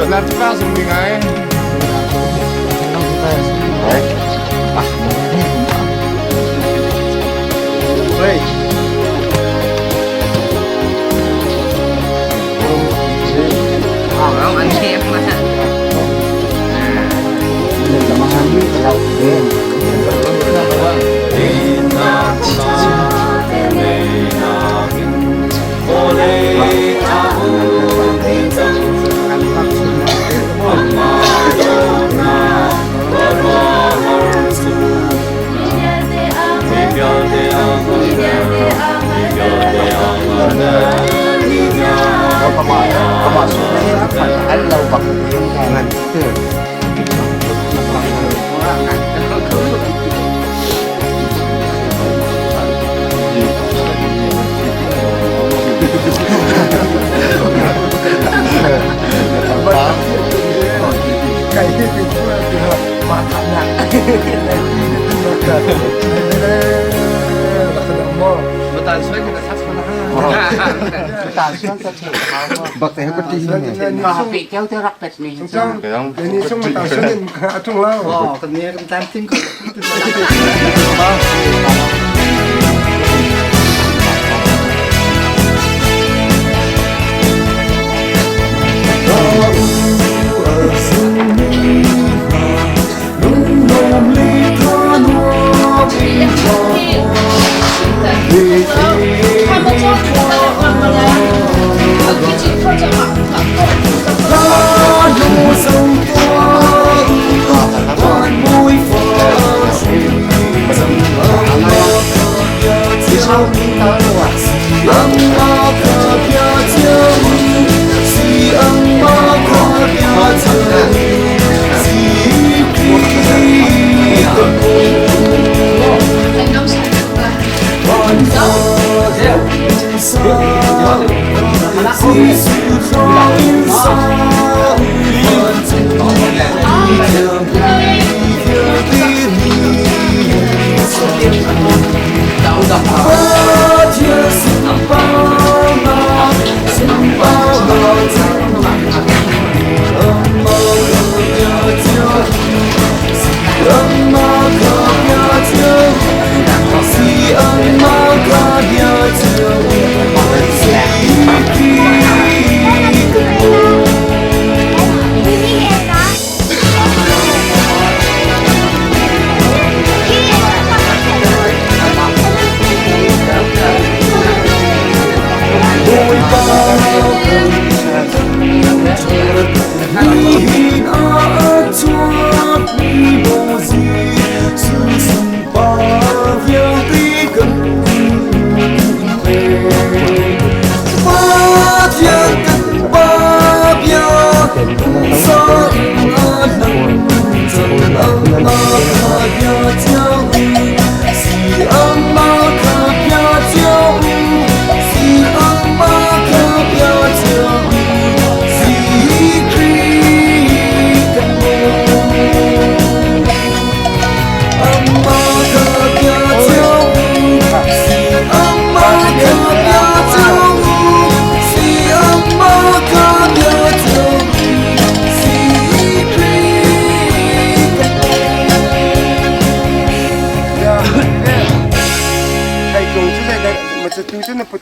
Làm chúng ta dùng mình ấy. Đây. Không anh xem mà. Đây là món ăn rất là các bạn phải ăn lâu bằng tiếng ngàn cái gì cũng là trường hợp mà thẳng nặng Tàn suất người ta sát tàn suất có thể bậc thế có tí này mà học bị kéo theo rắc bệt này trong cái này trong mà tàn suất nên trong lâu còn nghe cầm tam tiếng còn Hãy subscribe cho kênh Ghiền Mì Gõ để không bỏ lỡ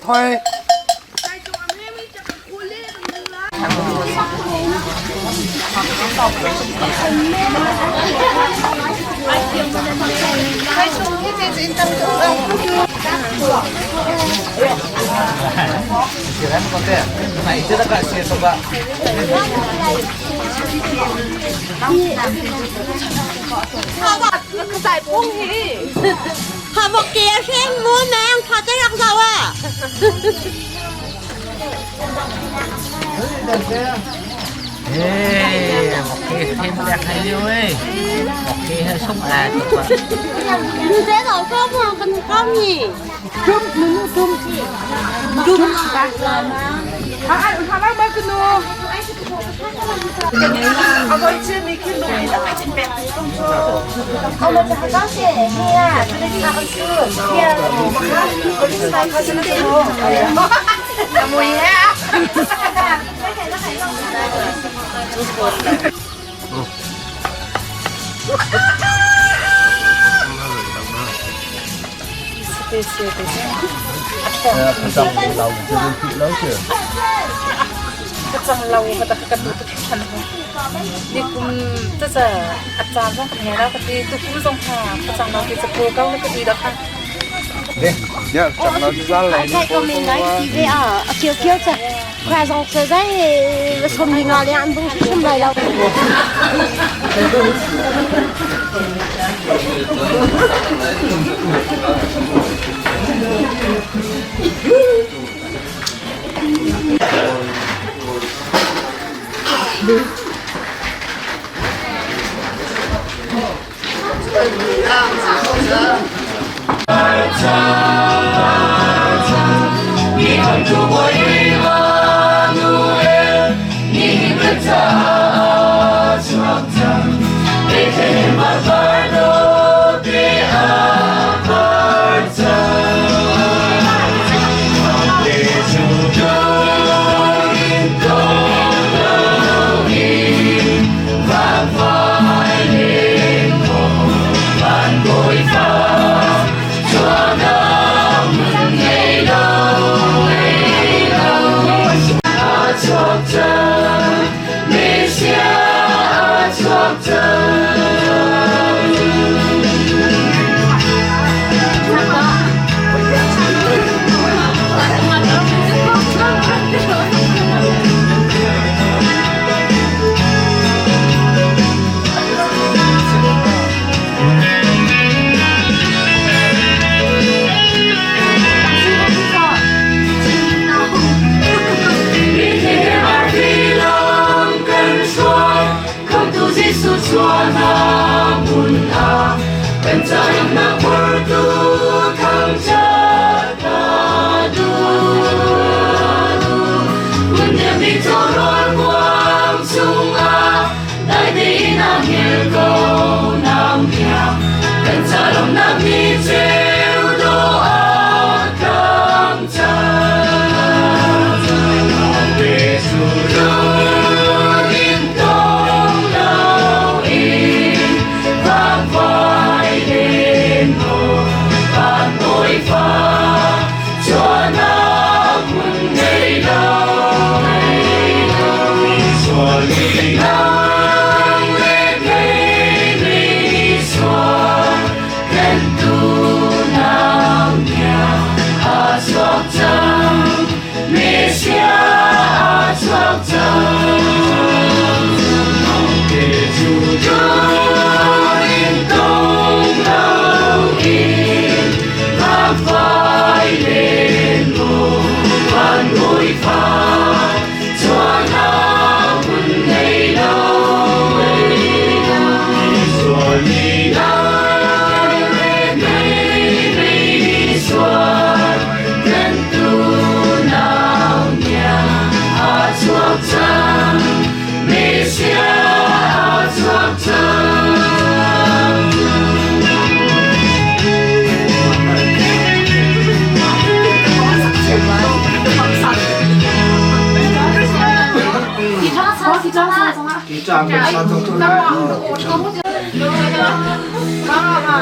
thôi Này chưa tất cả xe xong bạn. Họ bảo cái giải buông thì họ một kia xem mua mẹ ông thật tới răng sao à. Ê, một kia thêm đẹp hay liêu ấy. Một kia hơi xúc à thật vậy. Như thế rồi có không nhỉ? Trump 하나만 끊어. 아버지 미킨 놈이 나 같이 뺏. 어머니 화장실 해야 그렇게 가서 해야 어디 살 가서는 야 뭐야? Phần trong đầu cho nên thịt lớn chưa? trong lâu và đặc biệt tụi thân đi cùng tất cả acha trong cái nhà đó thì tụi cũng trong hà trong đó thì sẽ cố gắng cái gì đó ha Đi, nhá, chẳng nói ra lại. Cái con mình nói gì vậy à? Chiều chiều chứ. Khoa dòng sợi dây xôm đi ngò đi ăn bún xôm này đâu. Trang là sao thông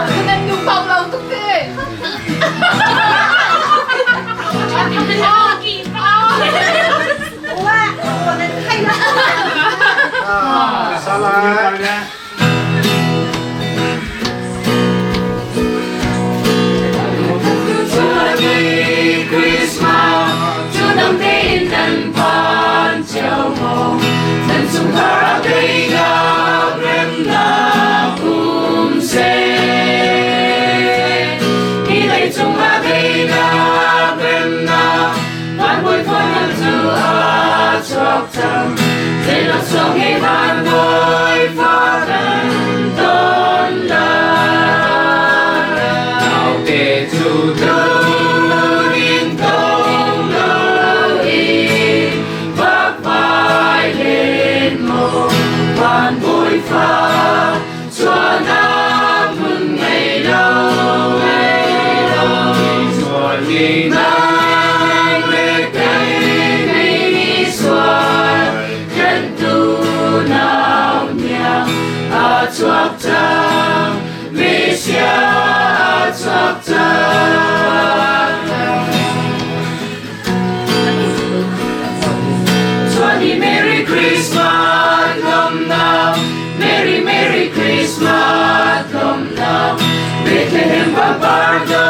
근데 눈 방울 어떡해? Merry Christmas, come now. Merry, Merry Christmas, come now. Bethlehem Babardo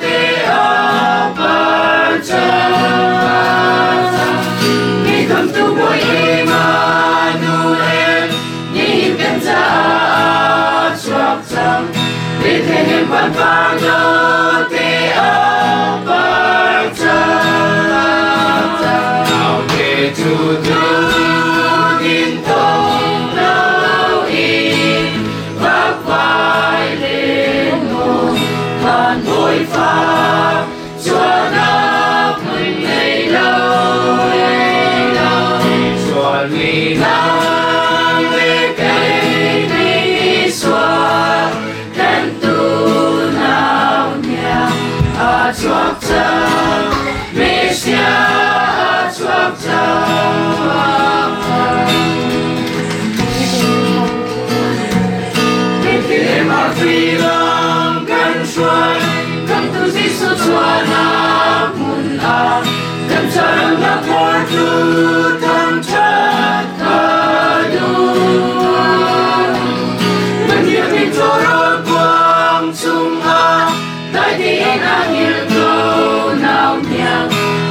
te abarta. We come to boy Emmanuel, Nihim Benza Atraktam. Bethlehem Babardo te abarta. To do in tông lâu in vác vai lên ngô bàn bội pha cho nó mình ngày lâu cho mình nắng về cây đi xóa đen tu nào nhà chuộc chân Messia chuộc Phi lòng căn xuôi cầm tu Giêsu Chúa na mun a cầm chân na por tu tam chat ta du mình yêu mình cho ra quang trung a đại địa na hiền câu nào nhang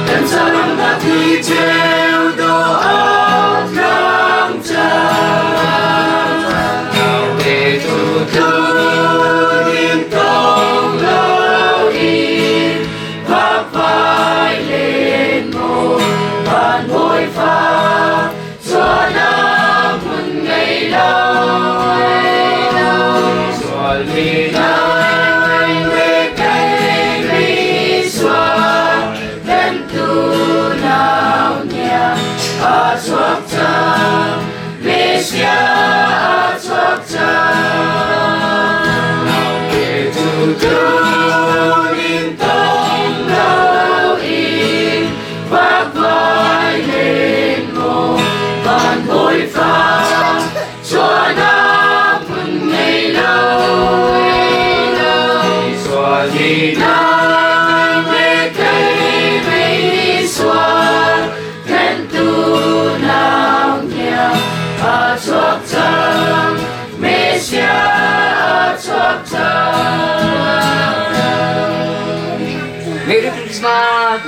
cầm chân na thi treo do áo trắng trắng nào để tu tu Merry Christmas.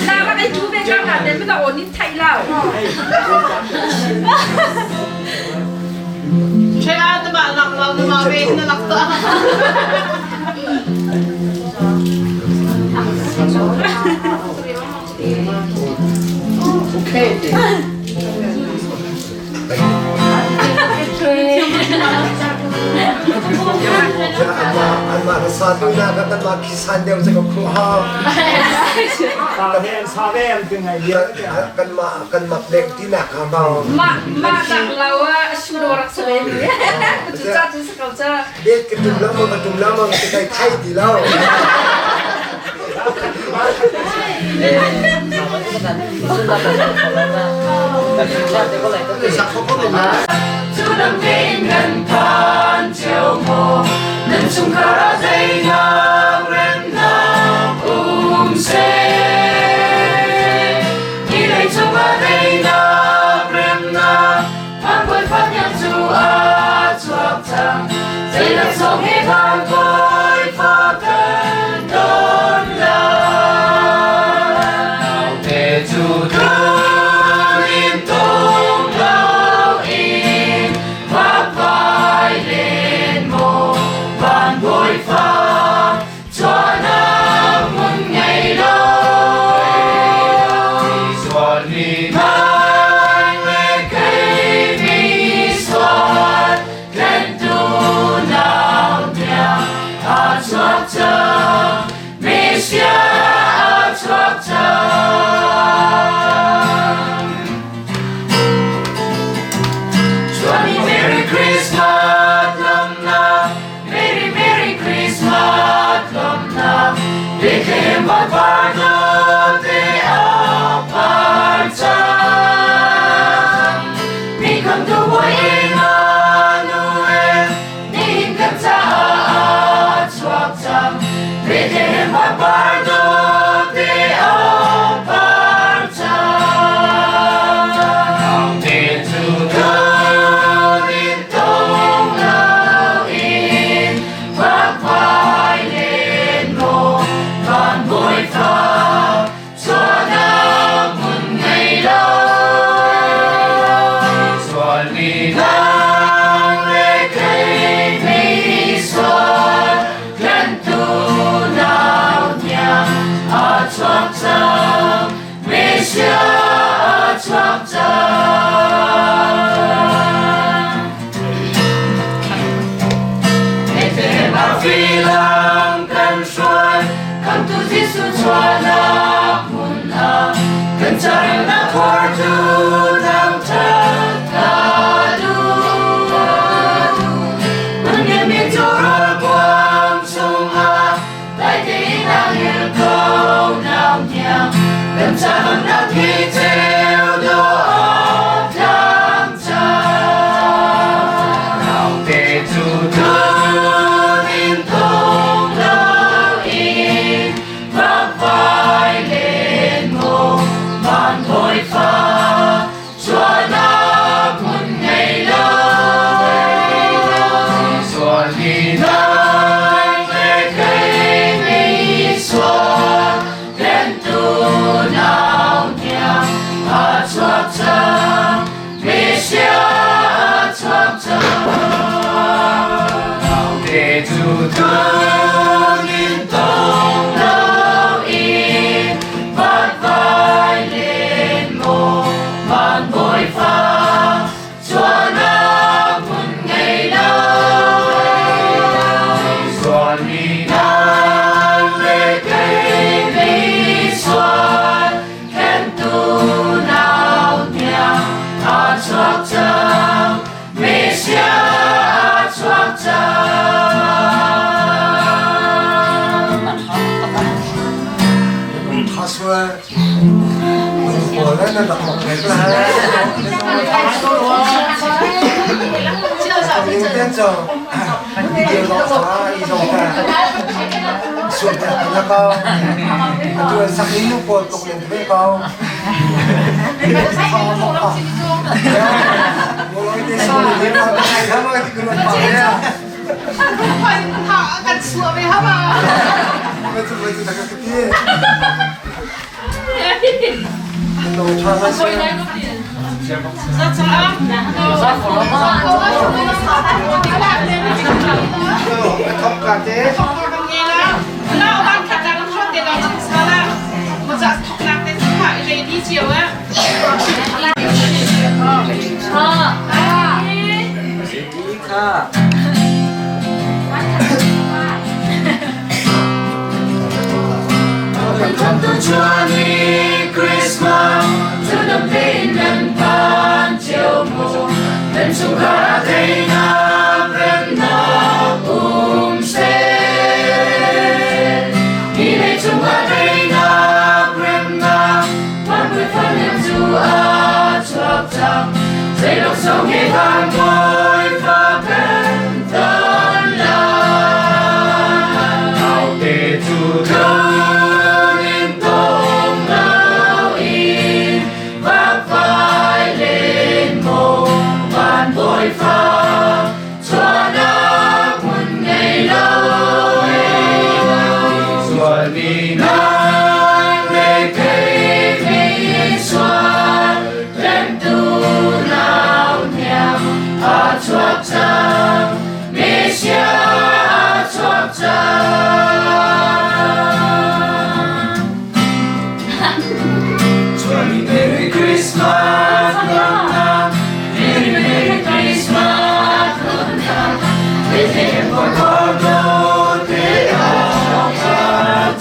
Nào các chú về các bạn đến bây giờ ổn định thay nào. Chơi ăn thì bạn lọc lọc mà về nó lọc tợ. Okay. Anh mà tu na kan ma kisan deu se ko khu ha sa em từ ngày dia kan ma dek ti na ka ba ma tak lawa sudorak sele tu cha tu sekal cha dek ke tum lama ke kai thai di lao Chú đâm đến ngân than chiều mồ ngân sung khá ra dây ngang rem nam xe đi đây trong ba đây nam rem nam mang quên phát nhạc dù chuộc thằng dây lập sông hết hàng vơi pha thân đón nào để chú nó đọc một ngày là những tên rồi điều đó là ý dòng cả xuống nhà là cao tôi sắp đến lúc của cục liền với cao một lối đi sau thì nó hay lắm rồi thì cứ luôn bảo đấy phải thả cắt sữa về hả mà bây giờ thằng cái kia đồ cho nó xem khóc cả thế nó đang thật ra nó không tiền đâu chính xác là một dạng thọc nặng đến phải về đi chiều á Johnny Christmas cho năm tin lần pan chiều mùa lần chung cả thấy nam rem na se đi đây chung cả thấy nam rem na quan với phân em du a chọc chọc dây lộc sâu nghe vang môi pha pen tân la hào kề chu thơ bội pha cho đã một ngày lâu rồi vì nắng về cây vì xoan đem tu nào nhằm chuộc trăng Mesia chuộc trăng Johnny Merry Christmas Merry Christmas, with him for God, they are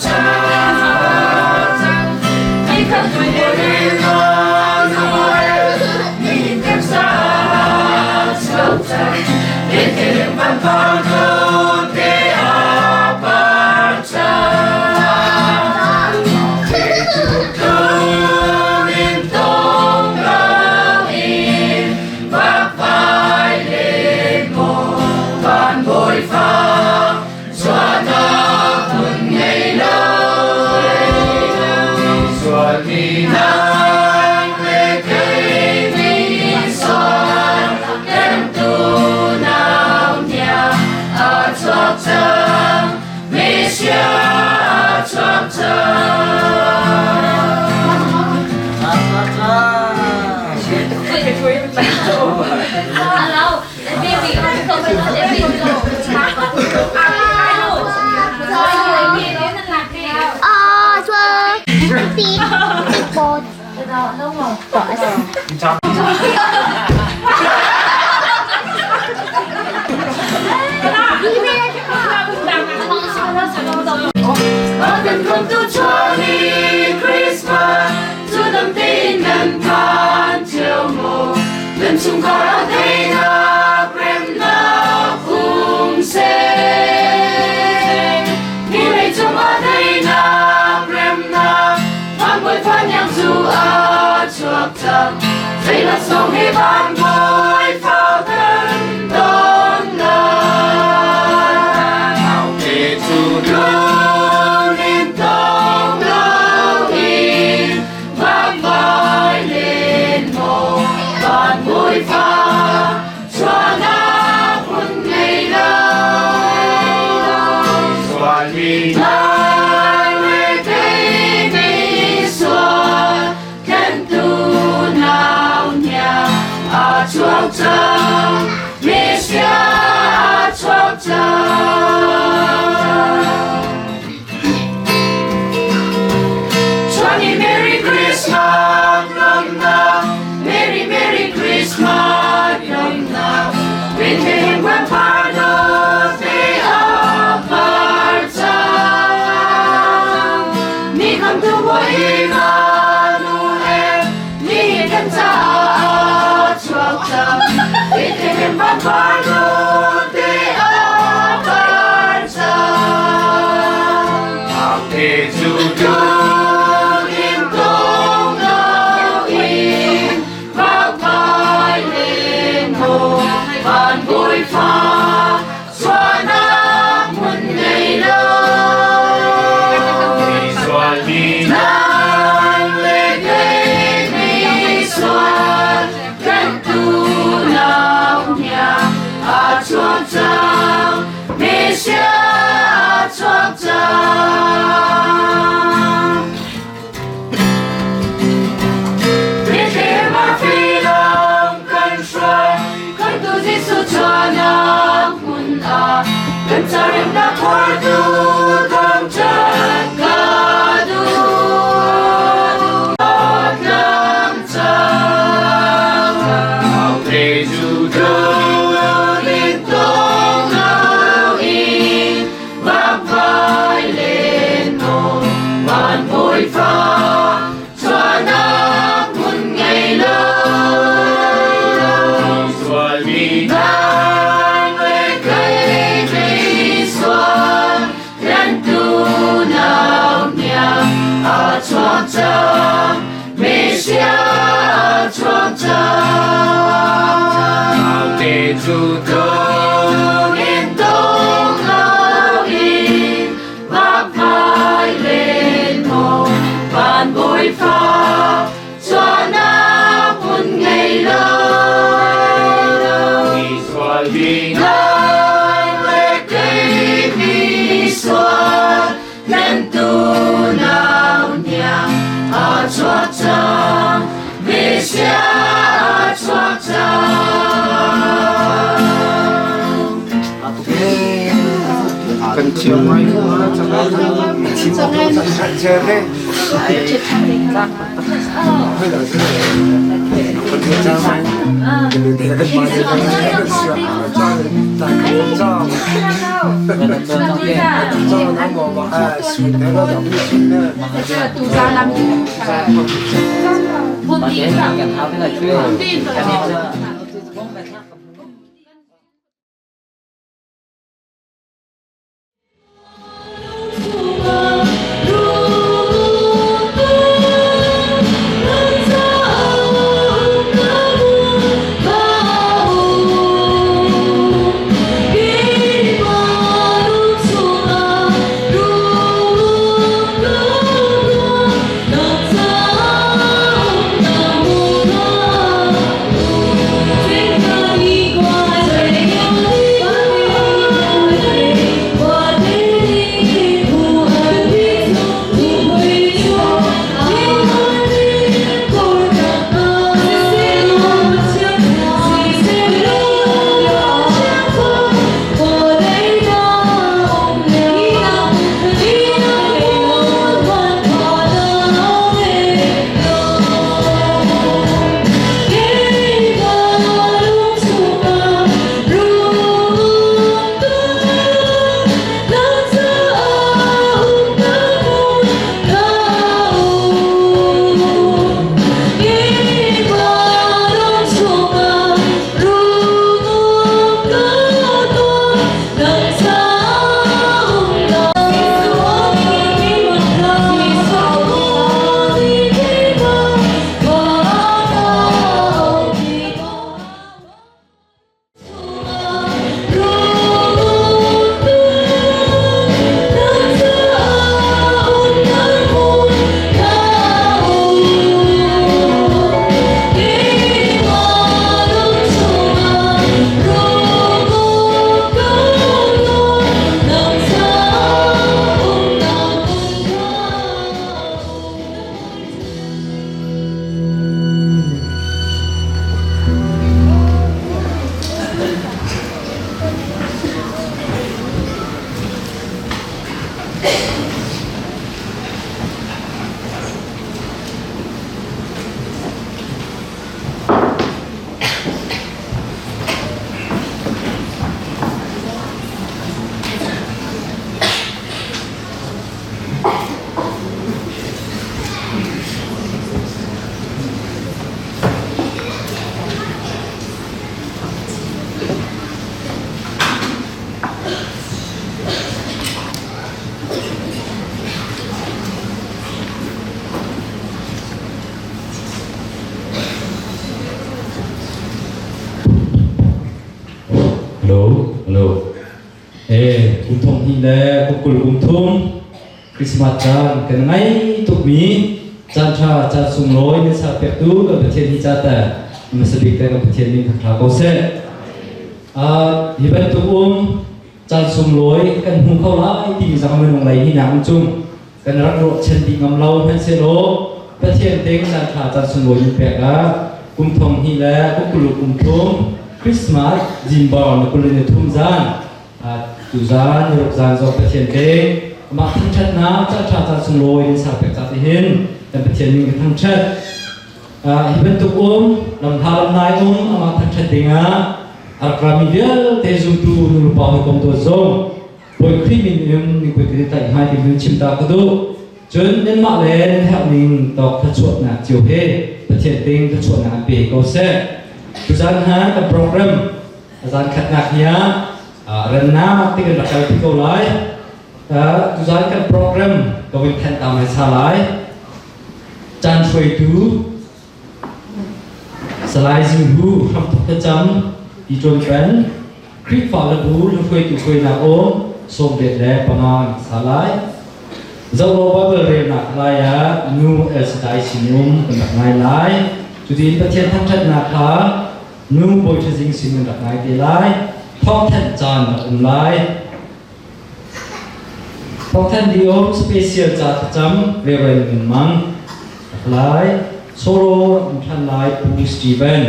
He comes to the Noel, he comes out, with him for God, they are bội pha cho nó một ngày lâu rồi vì nắng về cây vì xoan đem tu nào nhà chuộc trăng Mesia chuộc Hello, baby, không phải là baby rồi. bột Welcome to Johnny Christmas, cho năm tin lần pan chiều mùa lần chung có thấy na rem na se đi đây chung có thấy na rem na mang bội pha nhang du a chuộc trăng dây là sông hay ban bội pha thân đón là hào kề chu đưa nên tông lâu in vác vai lên mồ bàn bội pha cho nó một ngày lâu rồi vì nắng về cây vì xuân khen tu nào nhà chuộc trăng Mesia chuộc trăng Johnny Merry Christmas long now Merry Merry Christmas long now with him when pardon they are parted ni come to boy Noel ni can ta chuộc trăng with him when pardon they are parted happy to do bàn bội pha xóa nát một ngày lâu rồi vì nắng lên cây vì xuân khen tu nào nhà chuộc trăng Mesia chuộc trăng biết thế mà phi lòng cần xoay tu Giêsu cho nó muôn cần cho em đã khỏi tu tâm chân cả đủ một năm trăng hào thế dù đâu liên tục nào in vác vai lên một bàn bội pha chua chào tê chu đông yên đông lao in vác vai lên mồ bàn bồi pha cho na buồn ngày lâu đi xóa đi ngay lệ cây đi xóa lên tu nào nhàng à chua chào về xa à chua chào cần chiều mai nữa cho nó chim nó sẵn chơi đấy bây giờ còn nhiều cha mai mình để cái mai cho nó sửa cho tại cho nó ngồi vào sụt thế nó giống như sụt nữa tụ ra làm gì Mà thế là kèm thao thế là chuyên cái này cùng thông hi lệ cùng cùng cùng thông Christmas chan cái ngày tục mi chan cha chan sung lối nên sao việc tu cái bậc thiên hi cha ta mình sẽ biết cái bậc thiên mình thật là có sẽ hi bên tu chan sung lối cái hùng khâu lại thì rằng mình hùng lấy hi nặng chung cái rắc rộ chân đi ngầm lâu hay xe lố bậc thiên tiếng chan cha chan sung lối như vậy đó cùng thông hi lệ cùng cùng thông Christmas dìm bò nó cũng lên thung gian tu gian như gian do bậc thiên tế mà thăng chất na cha cha cha sung lối nên sao bậc cha thì hinแต่ประเทศนี้ทั้งชาติฮิบันตุลำธารลำนายมาทั้งชาติเองอาครามิเดียเตจุตูนุลปาหุกมตัวโจมโดยครีมินยมนิคุยกันแต่หายที่มิชิมตากระดูจนเน้นมาเลยแถวนี้ตอกขจวดหนักเจียวเฮประเทศเองขจวดหนักเปย์ก็เซ่ทุกการหากับโปรแกรมอาจารย์ขัดหนักเนี้ยเรนน้าที่กันหลักการที่เขาไล่ทุกการกับโปรแกรมก็เป็นแทนตามให้สลายจานช่วยดู Salai Cinkhua ham thok cham di tron pen krik fa la bu lu khoi tu khoi na om som det le pangan salai Zalo Bible re nak laya nu esdai sinum nak ngai lai Tudi pathian thang that na kha nu boi thing sinum nak ngai te lai thok than chan nak lai thok than di om special cha cham reverend mang lai solo than lai pu Stephen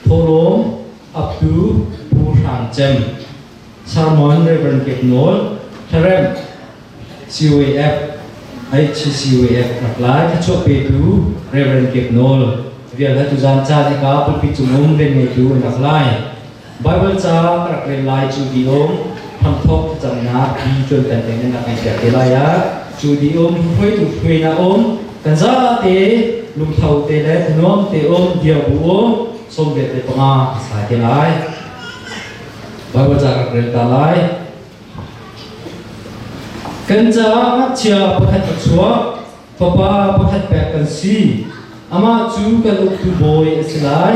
Tholom up to pu Rang Chem sermon reverend Kepnol Tharem COAF HCOAF nak lai ka chok pe tu reverend Kepnol việc là tu gian cha thì có một cái chung lên ngày tu nak lai Bible cha rak lên lai chu di om tham thok chang na bi chon kan ten na kai te lai ya chu di om khoi tu khoi na om kan za te lum thau te le nom te om dia bu om som ve te panga sa te lai Bible cha rak lên ta lai kan cha ngak chia pakhat chua papa pakhat pe kan si ama chu kan uk tu boy aslai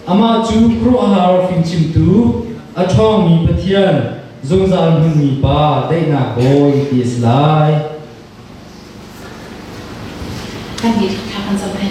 ama chu pro har fin chim tu athong mi pathian zong zan hun mi pa dei na boy ti aslai kan di kan sampai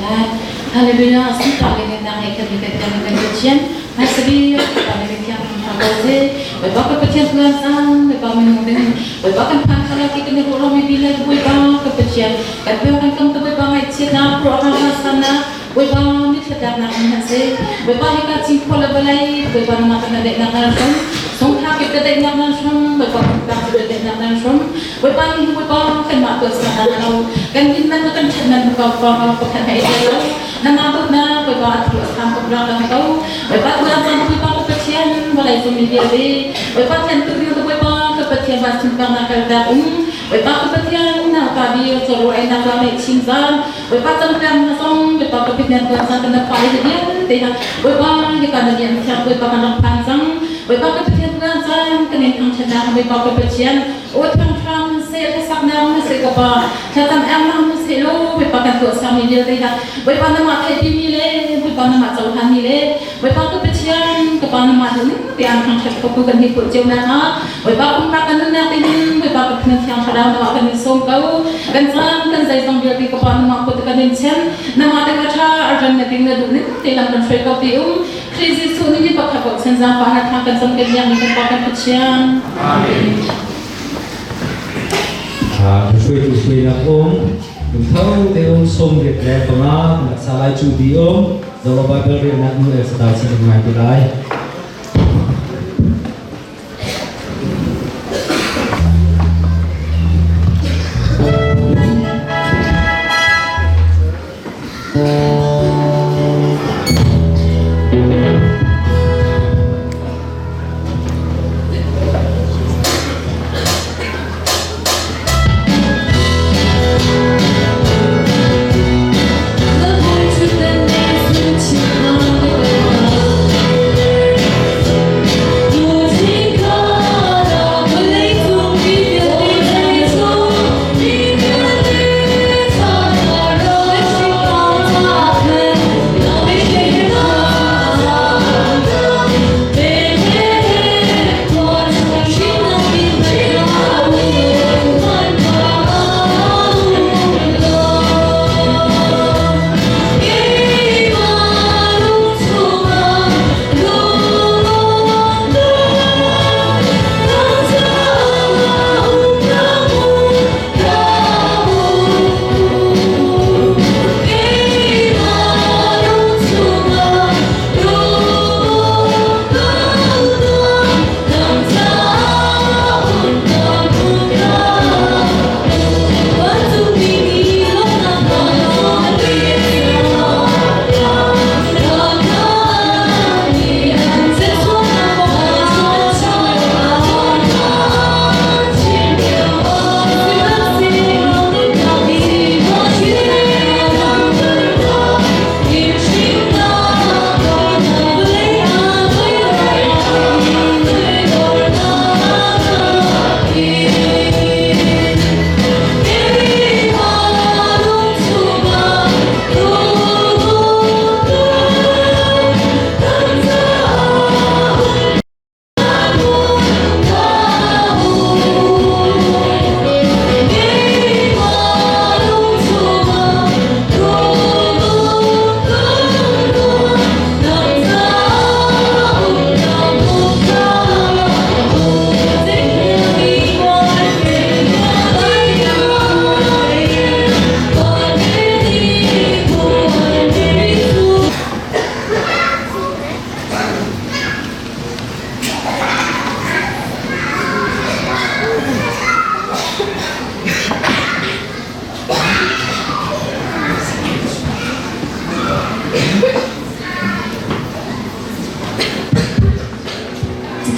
haleluya kita lagi nak ikat dengan Tuhan Masih kami bertiap menghadapi beberapa kecil tuasan, beberapa menunggu, beberapa pangkalan kita ni orang bila beberapa kecil, tapi orang kamu beberapa cina orang sana, beberapa ni sedang nak menhasil, beberapa kita Cinkhua lebalai, beberapa nama kita dek nak langsung, Cinkhua kita dek nak langsung, beberapa kita dek nak langsung, beberapa ni beberapa kan mak tuasan lalu, kan kita kan cina beberapa pekan itu, nama tu na beberapa tuasan beberapa kau, beberapa tuasan beberapa kecil, balai familiar ni, beberapa tentu beberapa kecil macam mana kerja beberapa kecil na tadi coro enak ramai cinta, beberapa tempat nasong, beberapa kepingan tuasan kena pakai dia, tidak, beberapa kita ada yang siap beberapa nak panjang, beberapa kecil tuasan kena angkat beberapa kecil, orang orang sesak nama sekapa, macam emang selo beberapa tuasan media tidak, beberapa nama kedimile, beberapa nama jauhan mile, beberapa kecil kepala nama ini tiang angkat kepukan hidup jauh nama, beberapa pembakan nanti beberapa penelitian sedang nama akan disongkau, kan saya sambil di kepala nama aku tekan incen, nama tekata arjan nanti ngaduni, tiang kan saya kau tium, krisis ini pakak senjata pahat akan sampai yang dikatakan kecil. Amin. Suy nak om, đừng thâu te om som việc lẽ của nó, nak salai chu di om, kalau Bible dia nak mulai sedai sini dengan kita. Hãy subscribe cho kênh Ghiền Mì Gõ để không bỏ lỡ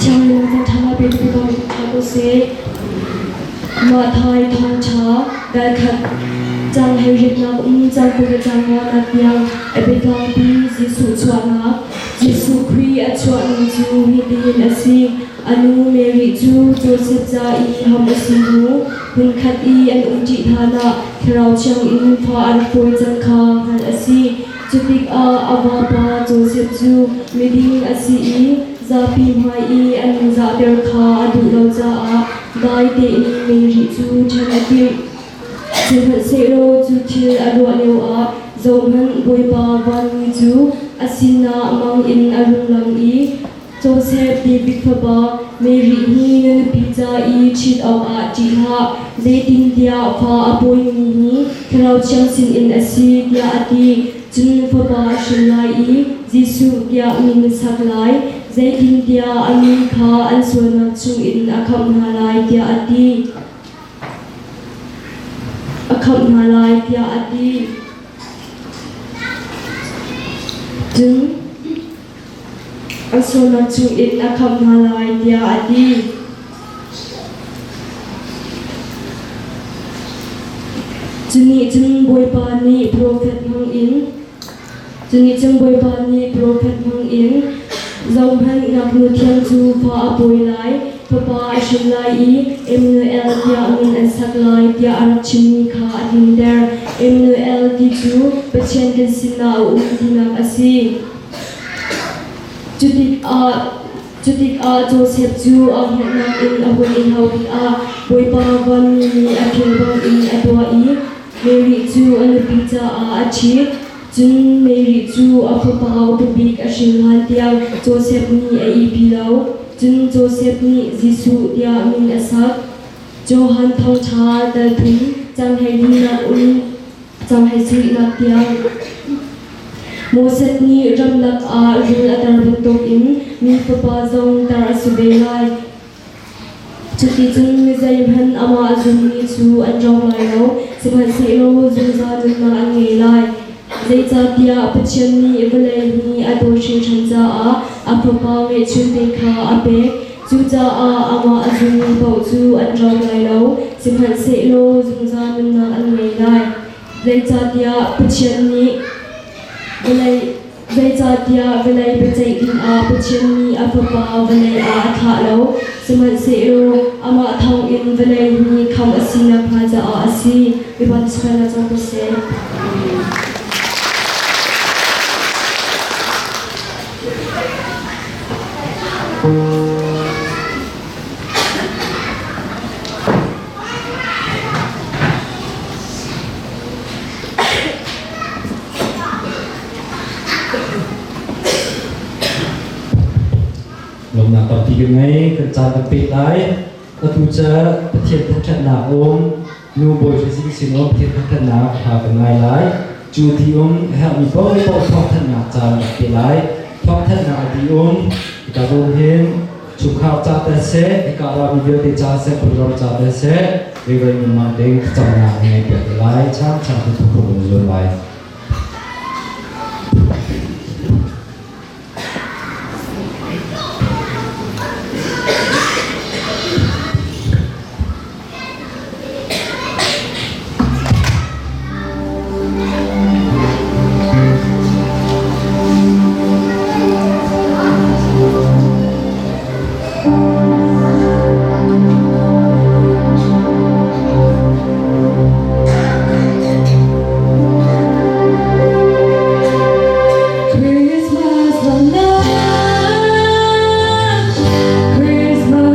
chàng lên con thang bên bên con thang cô sẽ mà thay thang chá đại khát chàng hay riết na chàng cô cái chàng ngon nát nhang ở bên con bi Giêsu chuan na Giêsu Christ chuan chu hi tin asi anu Mary chu Joseph cha i ham asinu hun khat i an chi thana thrau chang in pha an poi chang kha han asi chutik a awapa Joseph chu meding asi i za pi mai i an za ber kha adu lo cha a dai te i Mary chu chan api Cinkhua sero chu thil alo leo a zoman boipa van chu asina mang in arung lang i Joseph di bikphaba Mary hi nan pizza i chit aw a chi ha zaitin dia fa apoi ni hi thrau chang sin in asi dia ati chun phaba shlai i Jisu dia min saklai zaitin dia ami kha an suana chung in akham halai dia ati akham halai dia ati chun asona chu in akham halai dia ati chuni chung boipa ni prophet hang in chuni chung boipa ni prophet hang in zong han ngak nu thiang chu pha apoi lai papa ashulai i Emmanuel dia min an saklai dia arak chini kha adin der Emmanuel di chu pachen kan sina dinak asi Chutik a Joseph chu a hnak in a hoi in hau a boipa van ni a khilbang in a tua i Mary chu an pizza a chi chun Mary chu a papa hau big a shilhan tiang Joseph ni a i pilau chun Joseph ni Jisu dia min a sak Johan thong cha dal thum chang hai ni na chang hai sui na tiang Moses ni ramlak a rul atar bentuk in mi papa zong tar asubelai chuti chung mi zai han ama azum ni chu an jong lai lo siman se lo zum za dun na an ngai lai zai cha tia pacham ni vale ni ado shi chan cha a papa nge chun te kha a be chu cha a ama azum ni bo chu an jong lai lo siman se lo zum za dun na an ngai lai zai cha tia pacham ni Velai cha tia velai bechai din a pachim ni a papa velai a tha lo siman se ro ama thong in velai ni kham asina phaja a asi vibat skala cha ko se lồng nào tập thì ngay cần chạm tập bị lái các tu cha tập thiệt thắt chặt nào ôm nu bồi phải sinh sinh ôm thiệt thắt chặt nào hà cần ngay lái chu thì ôm hẹn bị bói thoát thân nào chạm bị lái thoát thân nào thì ôm cả ôm hiên chụp khảo chạm tay xe cả ra video thì chạm xe program chạm tay xe vì vậy mình mang đến chạm nào ngay bị lái chạm thì thuộc cùng rồi lái Christmas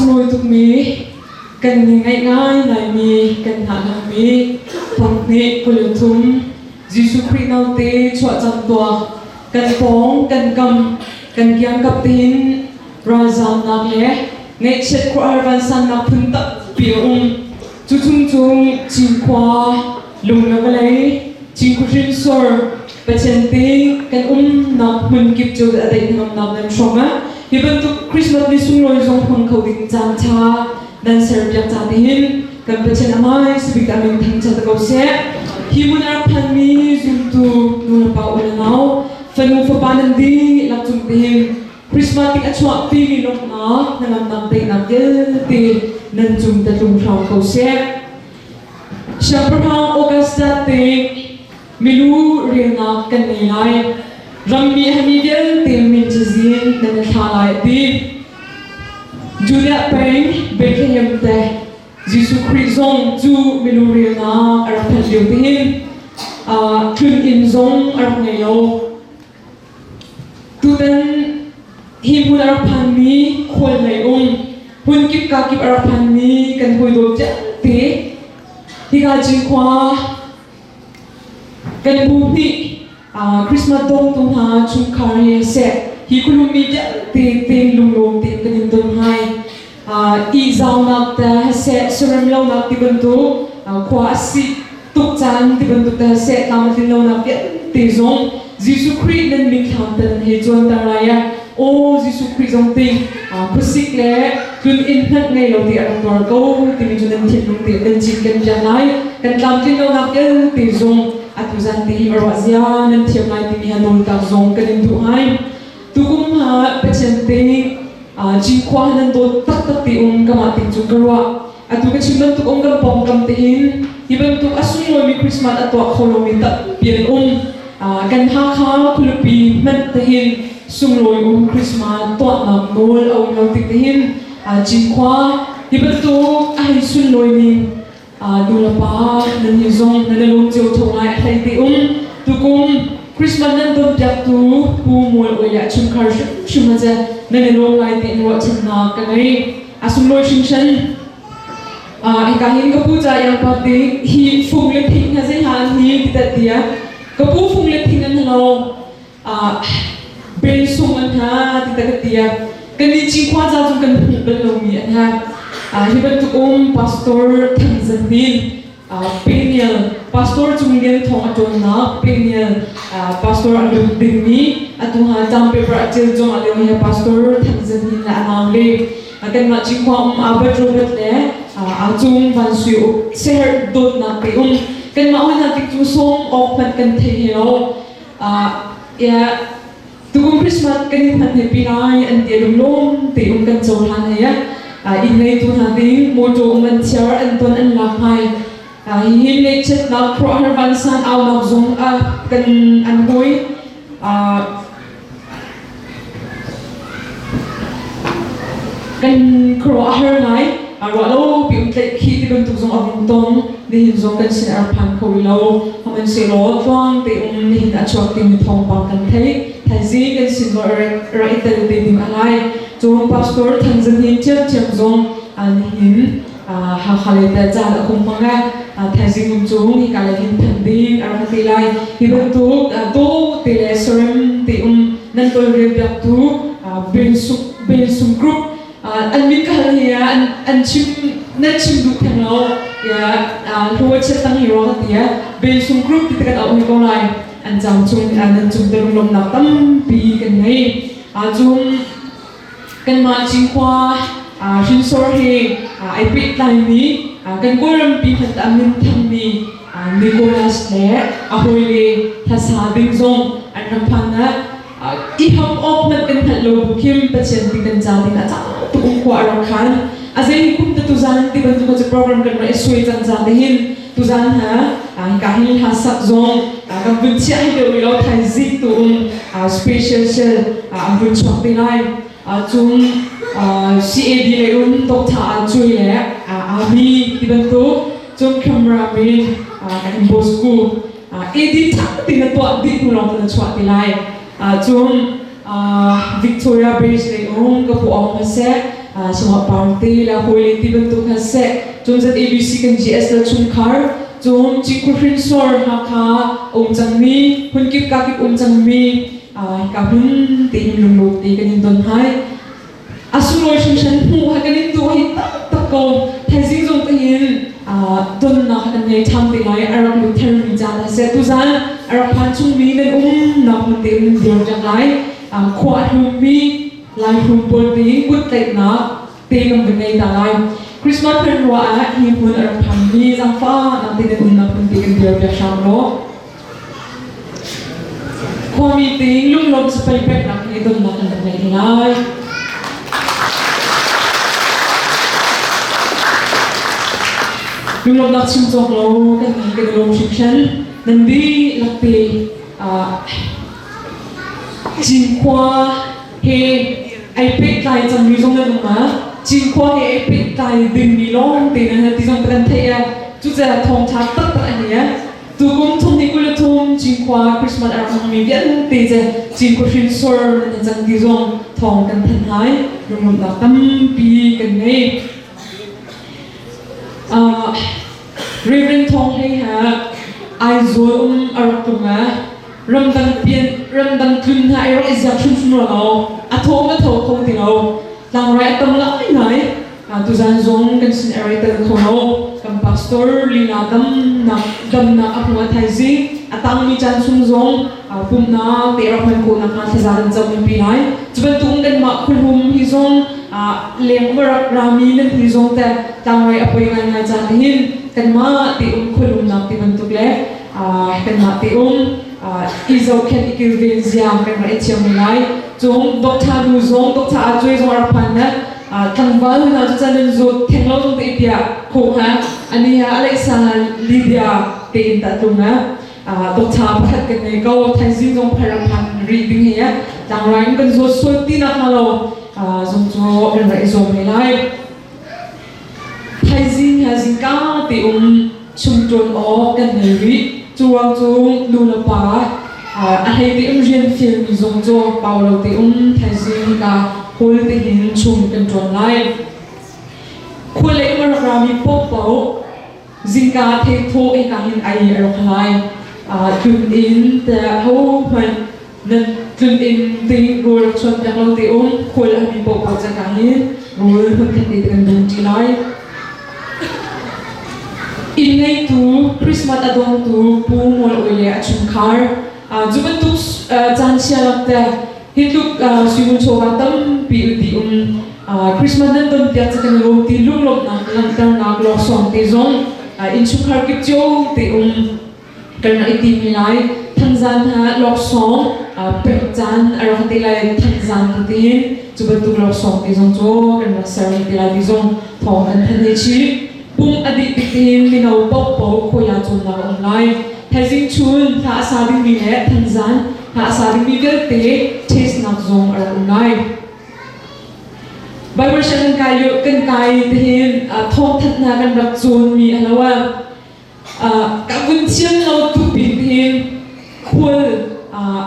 งวยทุกมีกันง่ายๆในมีกันหาหมีทองนี้กุลทุมยิสุคริสต์เอาเตชวจันตัวกันฟ้องกันกำกันยังกับทินราชานักเล่เงยเช็ดคราวันสันนักพุ่งตัดเปียงจุงจิงควาลุงนักเลยจิงคุชินสอร์เป็นเช่นที่กันนักมันกิบจูอะไรที่นับนั้นชมะที่เป็นทุกคริสต์มาสที่สุ่งลอยส่งพังเขาดิ้งจางชาดันเสิร์ฟจากจานที่หินกันเป็นเช่นอะไรสบิดอามินทั้งชาตะเกาเสียที่มุนอาพันมีจุดตัวนูนป่าวอุลนาฟันมุฟปานันดีหลักจุดที่หินคริสต์มาสที่อัชวะปีมีลงน้านับนับเตะนับเยอะตีนันจุดแต่จุดเราเขาเสียชาประพังโอกาสจัดเตะไม่รู้เรียนนักกันในไลฟ์รัมมีฮันมีเดียลเตะมินเจซินนันทาไลตีจูเลียเปงเบคเฮมเตยิสุคริสต์จูไม่รู้เรียนนักอารักเลี้ยวที่หินคืนอินซงอารักเงียวตัวนั้นหิมหุ่นอารักพันมีคนในหุ่นกิบกากิบอารักพันมีกันหุ่นโดดเจตีที่กาจิงควากันบุติคริสต์มาสตรงหาชุมคารีเสะฮิคุลุมีเจตีลุงตีกันยินตรงไฮอีซาวนักแต่เสะสุรมเลวนักที่บรรทุกขวาสิตุกจันที่บรรทุกแต่เสะตามที่เลวนักตีซงยิสุคริสต์นั้นมีข่าวแต่เหตุจวนตรายโอ้ยิสุคริสต์ทรงตีคุสิกเล่จุนอินทัดไงเราที่อันตัวเขาที่มีจุนนั้นที่ลุงตีกันจิตกันยังไงกันตามที่เลวนักตีซงatau zanti marwazia nan thiam lai ti han non ta zong kan du hai tu kum ha pachente Cinkhua nan do tak ti kama ting chung karwa atu ka chimban tu kam pom kam te hin iban tu asung lo mi Christmas atwa kholo mi ta pian kan ha kha khulupi man te hin sung lo Christmas to nam nol au lo ti te hin Cinkhua iban tu ai sun lo ni dulapa nan hizong nan lom jiu thong lai thai ti tu kum Christmas nan don jak tu pu mol oya chum khar chum ja nan lom lai ti ro chum na ka ngai asum loi shin shan ka hin ka puja yang pa ti hi phung le thing ha se han hi ta tia ka pu phung le thing an lo ben sung an ha ti ta tia kan ni Cinkhua ja jung kan pu bel lo mi an ha hi ban tu pastor Athanglian Peniel pastor Chunggen thong aton na Peniel pastor Alung Dingmi atuha jampe pra chil jong alung pastor Athanglian la angle kan ma Cinkhua abat robert le achung ban sui ser dot na pe kan ma na tik chu som ok man kan the helo ya tu Christmas kan han happy rai an ti lom te kan chol han ya in nei tu na ding mo jo man char an ton an la hai hin nei chet na pro har ban san aw na zong kan an hoi kan kro har nai ro lo pi tle khi ti kan tu zong avin ton de hin zong kan sin ar phan kho lo haman se ro twang te ni hin a chok ti mi thong pa kan thei thai zi kan sin ro ra itel de ding alai chung pastor Athanglian chep zong an hin ha khale ta cha da khong panga thai zi ngum chung hi ka la hin phan ding ar ha ti lai hi ban tu do te le soram te nan tol re byak tu ben sum group an mi ka ya an chim na chim du thang lo ya lo chet tang hi ro ha ti ya ben sum group ti ka au hi ko lai an jam chung an chung te lom na tam pi kan nei chung kan ma Cinkhua shin sor he ai pi tai ni kan ko ram pi phat amin tham ni Nicholas le a hoi le tha sa ding zong an ram phan na I ham op na kan phat lo kim patient ti kan ja din a cha tu ko ara khan a zai kum ta tu zan ti ban tu ko program kan ma sui chan ja de hin tu zan ha ka hin ha sak zong ka bun chia hi de lo thai zik tu special shell bun chok ti lai chung CAD le tok tha chui le ami ti ban tu chung cameraman kan bosku edit thak ti na to di ku lo ta chwa ti lai chung Victoria Bridge le ka pu ong se เฉพาะปาร์ตี้แล้วคุยที่บรรทุกฮัสเซ่จนจะ ABC กัน GS แล้วชุมคาร์จนจิคุรินสอร์ฮักฮาจังมีหุ่นกิบกากิบจังมีกับหุ่นตีนลุงลูกตีกันต้นไม้อาสุโรยฉันหูฮักกันตัวให้ตะโกนไทยซิงจงตีนต้นนักกันในทำตีไงอารักลุเทอร์มิจาร์เซตุซันอารักพันชุมมีเป็นนักมันเต็มเดียวจังไรขวาหุ่นมีลายหุ่นบนตีกุดเต็มนะตีกันเป็นในตาลายคริสต์มาสเป็นว่าฮิปุ่นอารักพันมีจังฟ้านักตีกันนักมันตีกันเดียวจะชามโลความมีตีลุ่มลมสเปรย์เป็ดนักในต้นนักกันในตาลายลุงลมนักชิมจอกเรากันกันลงชิมฉันนั่นดีลักตีจินควาเฮไอเป็ดไก่จังมีตรงนั้นมาจินควาเฮไอเป็ดไก่ดึงมีล้อตีนะฮะที่ตรงประเทศจุดจะทองชัดตั้งแต่เนี้ยตัวกุ้งทุ่มที่กุลทุ่มจินควาคริสต์มาสอาร์มีเบี้ยตีจะจินควาฟินซอร์นั่นจังที่ตรงทองกันทันหายลุงลมนักตั้มปีกันเนี่ยเรียนทองให้หาไอโซอารักตุงะรำดังเปลี่ยนรำดังคืนหาไอรักอิสระชุนชุนเราอาโทมาโทคงติเราหลังไรตั้งละไม่ไหนตุจันซงกันสินอะไรตั้งคนเรากันพาสตอร์ลีนาดัมนักอัพมาไทยซิอาตังมีจันซุนซงปุ่มนาเตะรักมันกูนักมาเทซาดันจำเป็นปีไหนจะเป็นตุงกันมาคุณหุมฮิซงเลี้ยงมารักรามีนั่นฮิซงแต่หลังไรอภัยงานจันหินกันมาติคุณลุงนักที่บรรทุกเล็กกันมาติอีโซเคนอีกิลวินเซียกันมาเอเชียไม่ได้จงดอกทาดูจงดอกทาช่วยจงรับพันนะทั้งวันเราจะเล่นจุดเทคโนโลยีเดียโคฮะอันนี้อเล็กซานลิเดียตีนตัดตรงนะดอกทาพัดกันในก็ไทยซิงจงพลังพันรีดิ้งเฮียจังไรกันจุดสุดที่นักมาเราจงกันมาอีโซไม่ได้ไทยซิงฮะซิงก้าตีชุมชนออกกันในวิจวงจงดูแลป่าอะไรที่เรียนฟิล์มจงจงเป่าเราที่ไทยซิงก้าคุยที่เห็นชุมกันจนไล่คุยเล็กมาเรามีพบเป่าซิงก้าเทโทเอกาหินไอเราคลายจุดอินแต่เขามันนั่นจุดอินที่รู้ชนจากเราที่คุยแล้วมีพบเป่าจากการนี้รู้คนที่ติดกันดูจีไลอินในตัวคริสต์มาสอดงตัวปูมอลโอเล่ชุมคาร์จุบันทุกจันทร์เช้าแต่ฮิตุกสิมุนโชกันตั้มปีอุดิคริสต์มาสนั้นต้นเดียร์จะกันลงที่ลุงลบนักลังตั้งนักลอกสองที่ซงอินชุมคาร์กิบโจที่กันนักอิติมิไลทันซันฮะลอกสองเป็ดจันอารมณ์ที่ไลทันซันตัวที่จุบันทุกลอกสองที่ซงโจกันนักเซอร์ที่ไลที่ซงทองกันทันเนชีปุ่มอดีตที่มีเราปกป้องคุยจนเราออนไลน์ไทยซิงชุนถ้าสาดิมีเละทันซันถ้าสาดิมีเกิดเตะเทสนักซงออนไลน์ใบเวอร์ชันกันไกลอยู่กันไกลที่ทองทัดนากันรักจูนมีอะไรว่ากับวันเช้าเราทุกปีที่คุย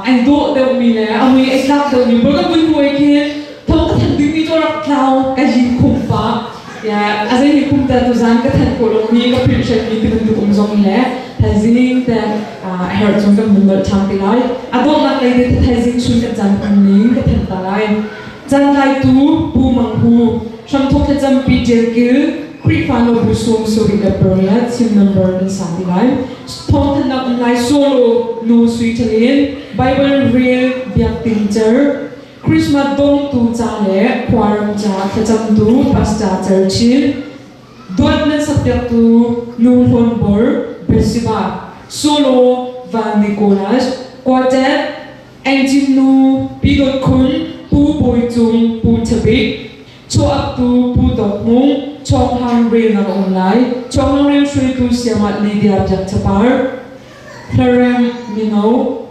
ไอ้โดเดิมมีแล้วเอามีไอ้ลักเดิมมีเพราะกับวันคุยที่ทองทัดดึงมีตัวรักเรากันยิงคุ้มฟ้าอาศัยคุ้มแต่ตัวจันก็ทัดโคลมีก็พิจารณาที่เป็นตัวองค์ทรงแล้วไทยซิงแต่เฮอร์จงกับมุนเดอร์ทำไปไล่อาดงนักเลยที่ไทยซิงชุนกับจันคนนี้ก็ทันตาไล่จันไล่ตัวปูมังคูชมทบจำปีเจลกิลคริฟานโลบุษงสุริกับเบอร์เลตซิมนัมเบอร์เป็นสามที่ไล่ทองทันนับไล่โซโลนูสวิตเลียนไบเบิลเรียลเบียตินเจอร์คริสต์มาสดงตูจ่าเล่ควารมจ่าขจำตูปัสตาเจอร์ชิลดวดนั้นสับยตูนูฮอนบอร์เบสิบาโซโลวานนิโคลัสควาเต็ตเอนจินูปีดคุณปูบอยจุงปูทบิโชอับตูปูดอกมุงชองฮังเรียนออนไลน์ชองฮังเรียนช่วยตูเสียมัดลีเดียบจากจับปาร์เทเรมมิโน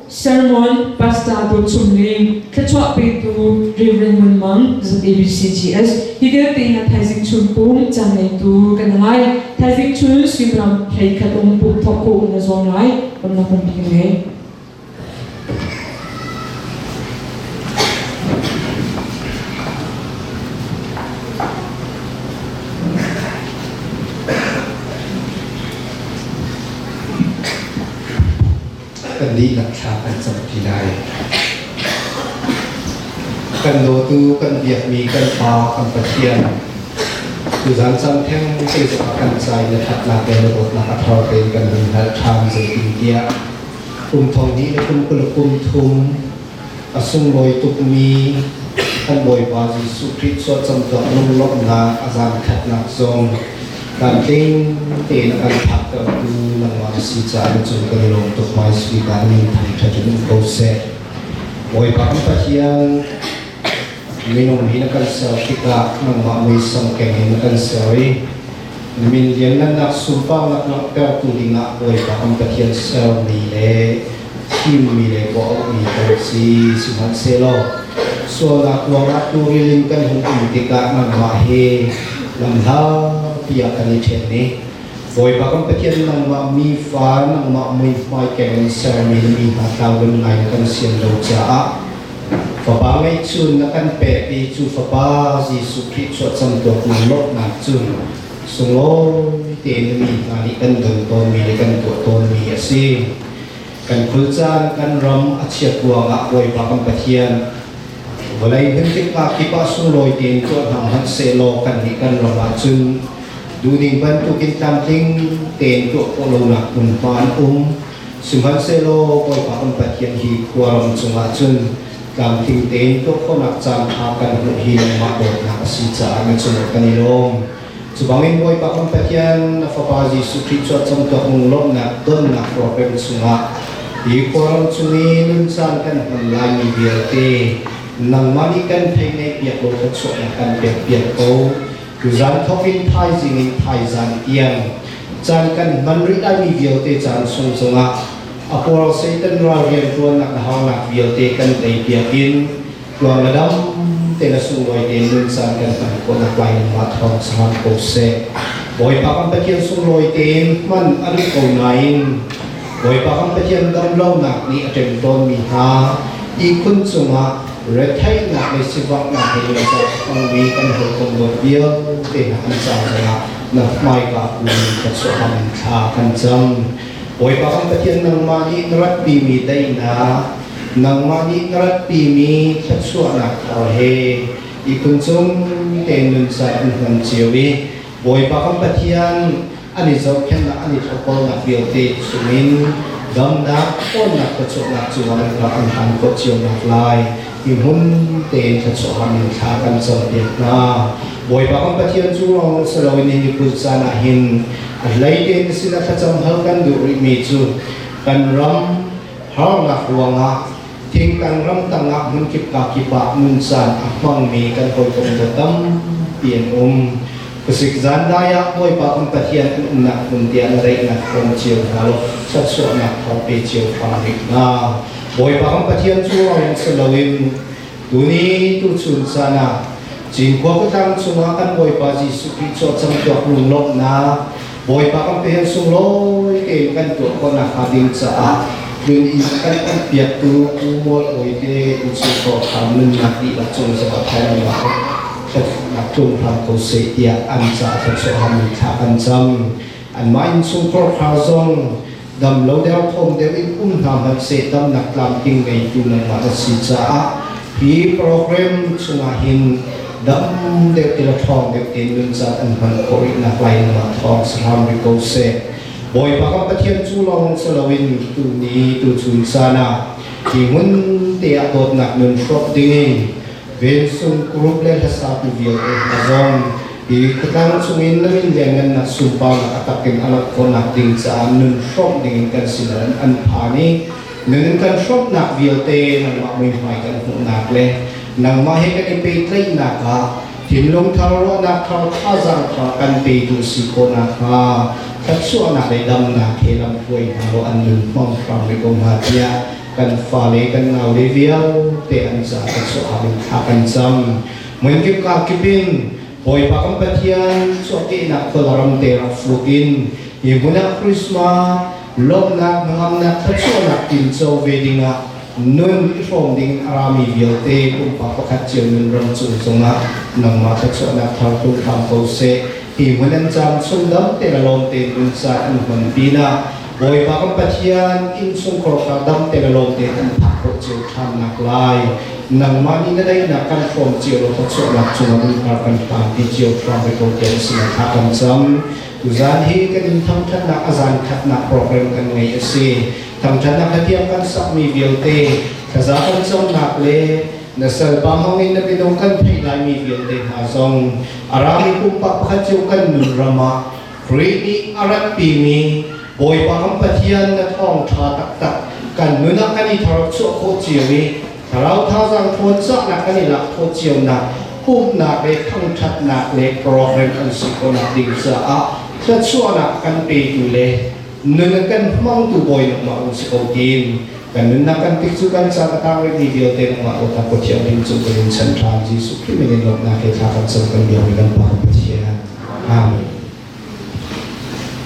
sermon pastor chumling kachwa pe tu reverend man ZABCGS hige tinga thaising chun pum chanai tu kanalai thaising chun simram thai khatum pu thokko na zong lai kamna pum pikle ดีหลักฐานอันสมที่ได้กันโดตูกันเบียดมีกันพากันประเทียนคือสารสัมแท่งที่สกัดใจในทัศนาเป็นระบบนะครับเราเป็นกันเป็นทางสิ่งเดียกลุ่มทองนี้และกลุ่มทุมอสุงลอยตุกมีท่านบอยบาจิสุคริตสวดจำตัวนุ่งลบนาอาจารย์ขัดนักทรงการติ้งเตียนการผักกับดูนางวันสีจานจนกระลงตุกไม้สวีการมีไทยทัดจุนโกเซบอยบาปัจจัยมีนงมีนักเสริฐิกานังมามีสังเกตนักเสริฐมีเลี้ยงนักสุภาพนักเตะตุลิงะบอยบาปัจจัยเสริฐมีเล่ที่มีเล่บอกมีตัวสีสุพรรณเซโลส่วนนักวางนักดูเรื่องกันหุ่นอิติกานังมาเฮลำลาพิยากันเช่นนี้บอยบาปัจจัยนังมามีฟ้านังมามีไฟแก่งเสริฐมีหาดาวกันไหนกันเสียงเราจะฝาบางไอจุนนักการเปิดจูฝาบาจีสุขิตสวดสัมตัวกุลกนักจุนสงโลเตียนมีงานกันเดินตนมีกันตัวตนมีสิกันคุยจานกันรำอัจฉริยะงะบอยปากปะเทียนเวลาเห็นที่ปากที่ปาสุโลเตียนตัวทำหันเซโลกันนี่กันรำจุนดูดิ่งบันทุกินตามทิ้งเตียนตัวโอโลนักมุนฟานสุหันเซโลบอยปากปะเทียนฮีควารำจุนจุนการทิ้งเต็นก็คนนักจำพากันหุ่นหินมาบดนักสิจาเงินสมุกันนิลงจุบังอินบอยปากคนเพียนนักฟ้าจีสุขิตจดจำตัวมุ่งลบนักต้นนักโปรเป็นสุงะอีกคนจุนีนุ่นจานกันหันลายมีเบียร์เตนังมานิกันเพลงในเปียกโลกสวดกันเปียกโตคือจานทวินไทยจิงินไทยจานเอียงจานกันมันริได้มีเบียร์เตจานทรงสงะอพอลเซตันเราเรียนตัวนักหานักวิทยาเตกันในเปียกินตัวระดับเตลสุลอยเดนุนสานกันกันคนนักไล่มาทองสานโกเซบอยปากกันเทียนสุลอยเตนมันอันนี้คนไหนบอยปากกันเทียนดำเล่าหนักนี้เต็มต้นมีหาอีกคนสุงะเรทไทยหนักในสิบวันหนักในเราจะต้องมีกันหัวคนรถเดียวเตนหันจางนะนักไม่กับมีกระสุนชากันจำโอยปากปะเทียนนังมานินรัตปีมีได้นานังมานินรัตปีมีชัดส่วนนักเอาเฮอีกคนจงเต็นนุนสายอันหันเจียวโอยปากปะเทียนอันนี้จะแค่นักอันนี้จะคนนักเบียร์เตสุมินดำนักคนนักกระสุนนักจุวันนักอันหันก็เจียวนักลายอีหุ่นเต็นชัดส่วนหันชากันสมเด็จนาโอยปากปะเทียนจูรองสลาวินิกุศลหินไล่เดินสินะถ้าจำเขากันดูริมีจูกันรำหาหนักวงะทิ้งกันรำตั้งอักมันคิดกากิบะมุนสานอักฟังมีกันคอยกันตัวตั้มเปลี่ยนกสิกจันได้ยักบอยปากมันปะเทียนหนักมุนเตียนได้หนักคงเชียวฮาโลชัดสวดหนักเขาไปเชียวฟังอีกนะบอยปากมันปะเทียนจูเรายังสลาวินดูนี้ตุชุนสานะจิงควบตั้งสุมากันบอยปาจิสุกิจดจำตัวลุงลบนะบอยปากกันเป็นสุโลยเก่งกันตัวคนนักหาดินสะอาดยืนอินกันเปียกตัวกูบอยโอยเดอุสุโตทำนึงนักดีละจงสะบัดไทยมาชัดนักจงทำเขาเสียอันจะชัดสวามิชาอันจำอันมาอินสุโตพาซงดำโลเดลทงเดวินทำหันเสดำนักลำทิ้งในจุนังมาสิจ้าพีโปรแกรมสุนาหินดำเด็กที่เราทองเด็กที่นุ่นจัดอันพันโครินักไล่มาทองสามริโกเซบอยปากกันเทียนจูลองสลาวินตุนี้ตุชุนซานาที่หุ่นเตียโดดนักนุ่นฟรอกดิ้งเวนซุนกรุ๊ปเล่นภาษาพิเวลเอมาซอนที่กระทั่งสุนินนั่นยังเงินนักสุปานักตักกินอันคนนักดิ้งจานนุ่นฟรอกดิ้งกันสินันอันพานีนุ่นกันฟรอกนักเวลเตนักมาไม่ไหวกันหุ่นนักเลยนังมาให้กันไปเทรนนักฮะถิ่นลงทารวนักทารข้าจังทากันไปดูสิโกนักฮะทัดส่วนนักได้ดำนักเฮลัมพวยฮาโลอันหนึ่งมองฟังไปกงหัดยากันฟ้าเลกันเงาเลเวียวเตอันจะทัดส่วนหันขากันซ้ำเหมือนกับการกิบินบอยปากกันปะเทียนสวดที่นักคนรำเตรัฟูกินอีบุนักคริสต์มาสลบนักงามนักทัดส่วนนักกินโซเวดิงะนุ่นฟงดิ้งอารามีเบียเตกุมปากขัดเจียวนุ่นรำจุงสงะนังมาทักษะนักทางตุทำโตเซที่วันนั้นจำสุดดำเตละลมเตนุนสาอันหันปีนา บอยบางปะเทียนอินสุงโครกาดัมเตลโลเตกันพักโคเจียวทำนักลายนังมานี่ได้นักการฟอมเจียวเราทดสอบหลักจงมีการกันผ่านที่เจียวทรัมไปโปรเกนสินค้ากันซ้ำกุศลที่กันทำทันนักอาจารย์ขัดนักโปรแกรมกันไงสิทำทันนักเทียมกันสักมีเบียวเตขจากันส่งนักเล่นักสบามองอินนับดงกันให้ได้มีเบียวเตหาซองอารามิคุปปักขจิวกันนุนรามาฟรีนีอารัตปีมีบอยบางปะเทียนนักท่องชาตักตักกันนุนักกันที่ทารกสุโคเจียวมีถ้าเราท้าจังทนสักนักกันนี่ละโคเจียวนักคุ้มนักเล็กทั้งชัดนักเล็กโปรแกรมกันสิโกนักดิ่งเสืออะชัดชัวนักกันไปดูเลยนุนักกันมั่งตัวบอยนักมาอุสโกกินกันนุนักกันติดสุกันสักตั้งเรื่องเดียวเต็มมาอุตาโคเจียวดิ่งจุกันสันทานจีสุขีไม่ได้หลอกนักเล็กทากันสกันเดียวกันปากเชียอาเมน